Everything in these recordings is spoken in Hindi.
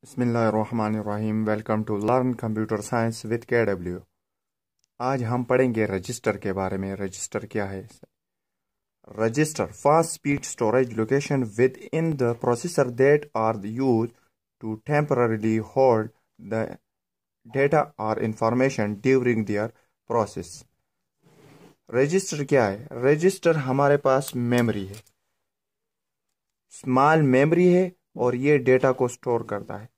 बिस्मिल्लाहिर्रहमानिर्रहीम। Welcome to learn computer science with KW। आज हम पढ़ेंगे रजिस्टर के बारे में। रजिस्टर क्या है? Register fast speed storage location within the processor that are use to temporarily hold the data और information during their process. Register क्या है? रजिस्टर हमारे पास मेमोरी है, स्मॉल मेमोरी है, और ये डेटा को स्टोर करता है।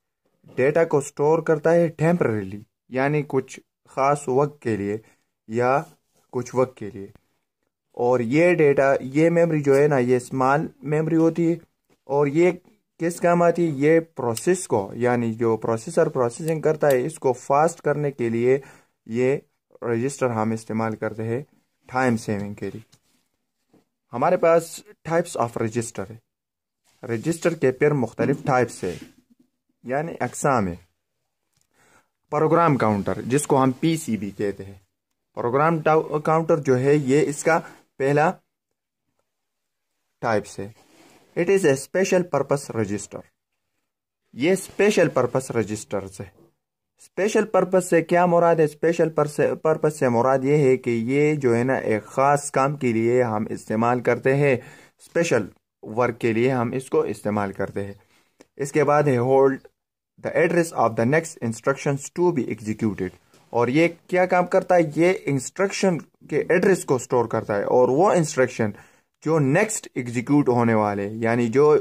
डेटा को स्टोर करता है टेम्पररीली, यानी कुछ खास वक्त के लिए या कुछ वक्त के लिए। और ये डेटा, ये मेमोरी जो है ना, ये स्मॉल मेमोरी होती है। और ये किस काम आती है? ये प्रोसेस को, यानी जो प्रोसेसर प्रोसेसिंग करता है, इसको फास्ट करने के लिए ये रजिस्टर हम इस्तेमाल करते हैं टाइम सेविंग के लिए। हमारे पास टाइप्स ऑफ रजिस्टर है। रजिस्टर के फिर मुख्तलिफ टाइप्स है, यानी अकसाम है। प्रोग्राम काउंटर, जिसको हम PCB कहते हैं। प्रोग्राम काउंटर जो है, ये इसका पहला टाइप्स है। It is a special purpose register. ये स्पेशल पर्पस रजिस्टर है। स्पेशल पर्पस से क्या मुराद है? स्पेशल पर्पस से मुराद ये है कि ये जो है ना, एक खास काम के लिए हम इस्तेमाल करते हैं, स्पेशल वर्क के लिए हम इसको इस्तेमाल करते हैं। इसके बाद है hold the address of the next instructions to be executed. और ये क्या काम करता है? ये इंस्ट्रक्शन के एड्रेस को स्टोर करता है, और वो इंस्ट्रक्शन जो नेक्स्ट एग्जीक्यूट होने वाले, यानी जो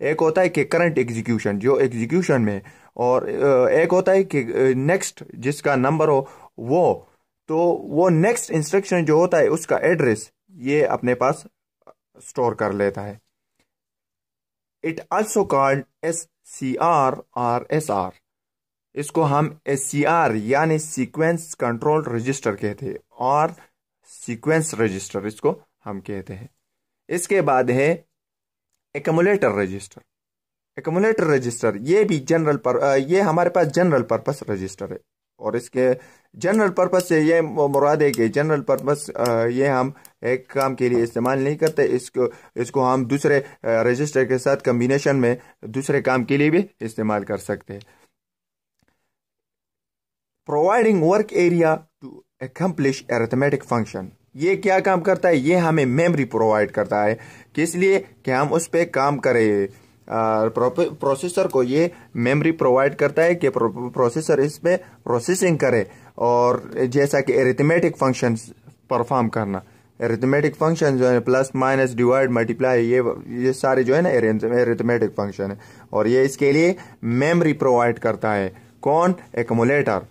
एक होता है कि करंट एग्जीक्यूशन, जो एग्जीक्यूशन में, और एक होता है कि नेक्स्ट जिसका नंबर हो वो, तो वो नेक्स्ट इंस्ट्रक्शन जो होता है उसका एड्रेस ये अपने पास स्टोर कर लेता है। इट आल्सो कॉल्ड SCR और SR। इसको हम SCR यानी सीक्वेंस कंट्रोल रजिस्टर कहते हैं, और सीक्वेंस रजिस्टर इसको हम कहते हैं। इसके बाद है एक्यूमुलेटर रजिस्टर। एक्यूमुलेटर रजिस्टर ये भी ये हमारे पास जनरल पर्पस रजिस्टर है। और इसके जनरल पर्पस से ये मुराद है कि जनरल पर्पस ये हम एक काम के लिए इस्तेमाल नहीं करते, इसको हम दूसरे रजिस्टर के साथ कम्बिनेशन में दूसरे काम के लिए भी इस्तेमाल कर सकते हैं। Providing work area to accomplish arithmetic function. ये क्या काम करता है? ये हमें मेमोरी प्रोवाइड करता है, किस लिए? कि हम उस पर काम करें। प्रोसेसर को ये मेमोरी प्रोवाइड करता है कि प्रोसेसर इस पे प्रोसेसिंग करे, और जैसा कि एरिथमेटिक फंक्शंस परफॉर्म करना। एरिथमेटिक फंक्शन जो है, प्लस माइनस डिवाइड मल्टीप्लाई, ये सारे जो है ना एरिथमेटिक फंक्शन है, और ये इसके लिए मेमोरी प्रोवाइड करता है। कौन? एक्यूमुलेटर।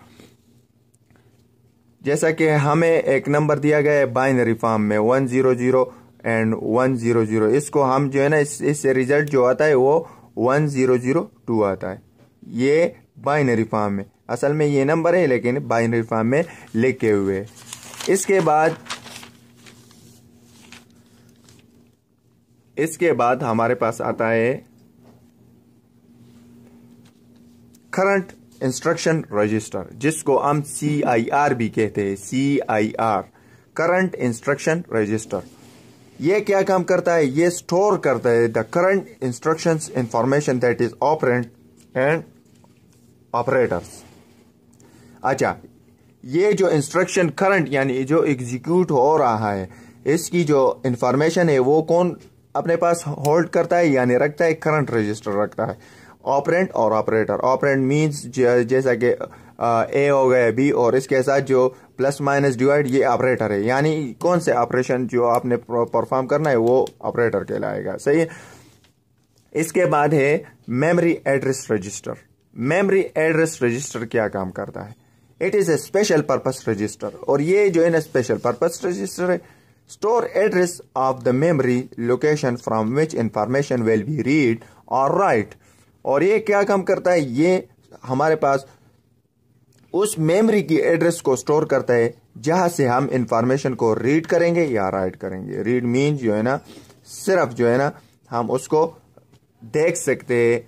जैसा कि हमें एक नंबर दिया गया है बाइनरी फॉर्म में 100 एंड 100, इसको हम जो है ना, इससे रिजल्ट जो आता है वो 1002 आता है। ये बाइनरी फॉर्म में, असल में ये नंबर है लेकिन बाइनरी फॉर्म में लिखे हुए। इसके बाद हमारे पास आता है करंट इंस्ट्रक्शन रजिस्टर, जिसको हम CIR भी कहते हैं। CIR, current instruction register. ये क्या काम करता है? ये स्टोर करता है the current instructions information that is operand and operators. अच्छा, ये जो इंस्ट्रक्शन करंट यानी जो एग्जीक्यूट हो रहा है, इसकी जो इंफॉर्मेशन है वो कौन अपने पास होल्ड करता है, यानी रखता है? करंट रजिस्टर रखता है। ऑपरेंट और ऑपरेटर। ऑपरेंट मींस जैसा कि A हो गया B, और इसके साथ जो प्लस माइनस डिवाइड, ये ऑपरेटर है, यानी कौन से ऑपरेशन जो आपने परफॉर्म करना है वो ऑपरेटर कहलाएगा। सही है। इसके बाद है memory address register. Memory address register क्या काम करता है? It is a special purpose register, और ये जो है ना स्पेशल पर्पस रजिस्टर है। Store address of the memory location from which information will be read और राइट। और ये क्या काम करता है? ये हमारे पास उस मेमोरी की एड्रेस को स्टोर करता है जहां से हम इंफॉर्मेशन को रीड करेंगे या राइट करेंगे। रीड मीन जो है ना, सिर्फ जो है ना हम उसको देख सकते हैं।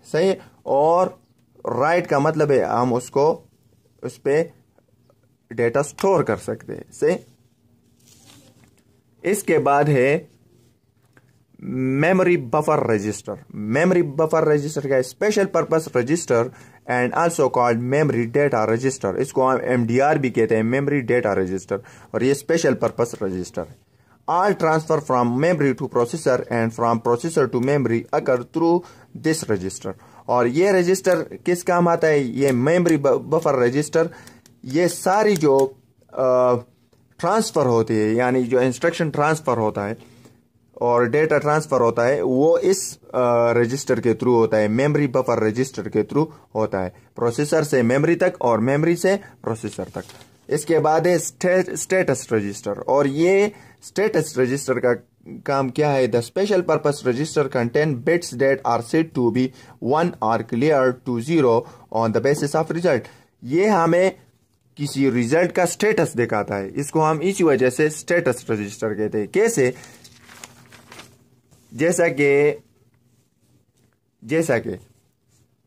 सही। और राइट का मतलब है हम उसको उस पे डेटा स्टोर कर सकते हैं। सही। इसके बाद है memory buffer register. Memory buffer register का special purpose register and also called memory data register, इसको हम MDR भी कहते हैं, मेमोरी डेटा रजिस्टर, और ये स्पेशल पर्पस रजिस्टर है। All transfer from memory to processor and from processor to memory occur through this register। और ये रजिस्टर किस काम आता है? ये मेमोरी बफर रजिस्टर, ये सारी जो ट्रांसफ़र होती है, यानी जो इंस्ट्रक्शन ट्रांसफ़र होता है और डेटा ट्रांसफ़र होता है, वो इस रजिस्टर के थ्रू होता है, मेमोरी बफर रजिस्टर के थ्रू होता है, प्रोसेसर से मेमोरी तक और मेमोरी से प्रोसेसर तक। इसके बाद है स्टेटस रजिस्टर, और ये स्टेटस रजिस्टर का काम क्या है? The special purpose register contain bits that are set to be 1 और clear to 0 on the basis of result. ये हमें किसी रिजल्ट का स्टेटस दिखाता है, इसको हम इसी वजह से स्टेटस रजिस्टर कहते हैं। कैसे? जैसा कि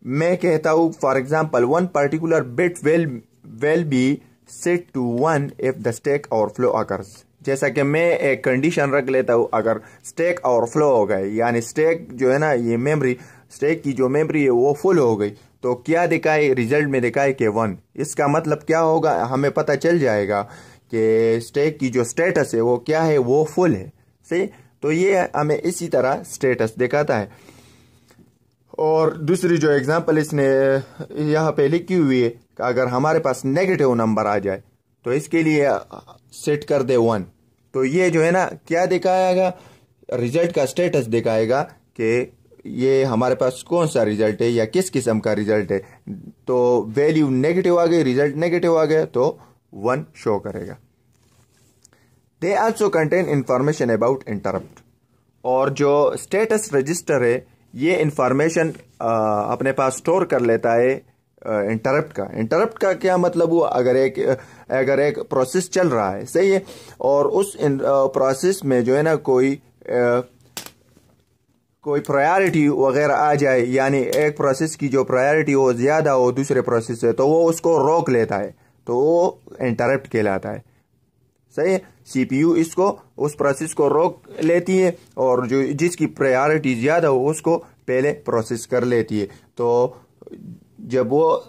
मैं कहता हूं, for example, one particular bit will be set to 1 if the stack overflow occurs. जैसा कि मैं एक कंडीशन रख लेता हूं, अगर स्टैक ओवरफ्लो हो गए, यानी स्टैक जो है ना, ये मेमोरी, स्टैक की जो मेमोरी है वो फुल हो गई, तो क्या दिखाए? रिजल्ट में दिखाए कि 1। इसका मतलब क्या होगा? हमें पता चल जाएगा कि स्टैक की जो स्टेटस है वो क्या है, वो फुल है। सही? तो ये हमें इसी तरह स्टेटस दिखाता है। और दूसरी जो एग्जांपल इसने यहाँ पे लिखी हुई है, अगर हमारे पास नेगेटिव नंबर आ जाए तो इसके लिए सेट कर दे 1, तो ये जो है ना क्या दिखाएगा? रिजल्ट का स्टेटस दिखाएगा कि ये हमारे पास कौन सा रिजल्ट है या किस किस्म का रिजल्ट है। तो वैल्यू नेगेटिव आ गई, रिजल्ट नेगेटिव आ गया, तो 1 शो करेगा। They also contain information about interrupt, और जो स्टेटस रजिस्टर है ये इंफॉर्मेशन अपने पास स्टोर कर लेता है इंटरप्ट का। इंटरप्ट का क्या मतलब हुआ? अगर एक प्रोसेस चल रहा है, सही है, और उस प्रोसेस में जो है ना कोई प्रायोरिटी वगैरह आ जाए, यानी एक प्रोसेस की जो प्रायोरिटी हो ज्यादा हो दूसरे प्रोसेस से, तो वो उसको रोक लेता है, तो वो इंटरप्ट कहलाता है। सही है? CPU इसको, उस प्रोसेस को रोक लेती है, और जो जिसकी प्रायोरिटी ज्यादा हो उसको पहले प्रोसेस कर लेती है। तो जब वो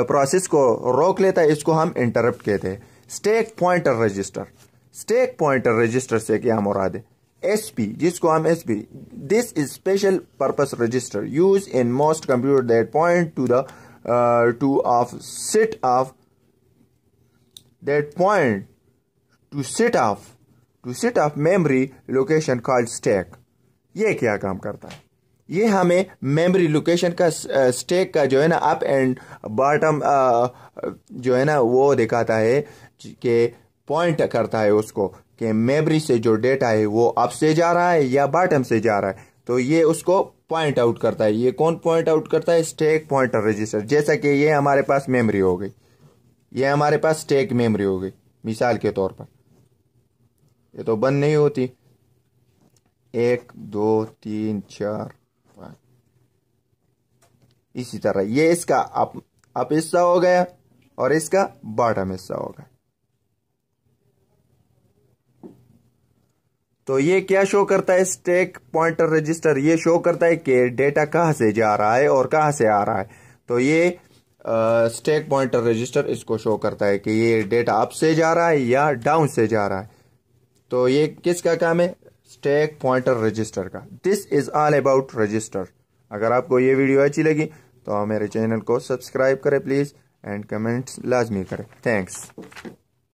प्रोसेस को रोक लेता है, इसको हम इंटरप्ट कहते हैं। Stack pointer register, stack pointer register से क्या मुराद है? SP, जिसको हम SP, this is special purpose register use in most computer that point two the set of memory location called stack। ये क्या काम करता है? ये हमें मेमोरी लोकेशन का, स्टैक का जो है ना अप एंड बॉटम जो है ना वो दिखाता है, कि पॉइंट करता है उसको कि मेमोरी से जो डेटा है वो अप से जा रहा है या बॉटम से जा रहा है, तो ये उसको पॉइंट आउट करता है। ये कौन पॉइंट आउट करता है? Stack pointer register. जैसा कि ये हमारे पास मेमोरी हो गई, ये हमारे पास स्टैक मेमोरी हो गई, मिसाल के तौर पर। ये तो बंद नहीं होती, 1 2 3 4 5, इसी तरह ये इसका अप हिस्सा हो गया और इसका बॉटम हिस्सा हो गया। तो ये क्या शो करता है? स्टैक पॉइंटर रजिस्टर ये शो करता है कि डेटा कहां से जा रहा है और कहां से आ रहा है। तो ये स्टैक पॉइंटर रजिस्टर इसको शो करता है कि ये डेटा अप से जा रहा है या डाउन से जा रहा है। तो ये किसका काम है? स्टैक पॉइंटर रजिस्टर का। This is all about register. अगर आपको ये वीडियो अच्छी लगी तो मेरे चैनल को सब्सक्राइब करें प्लीज, एंड कमेंट्स लाजमी करें। थैंक्स।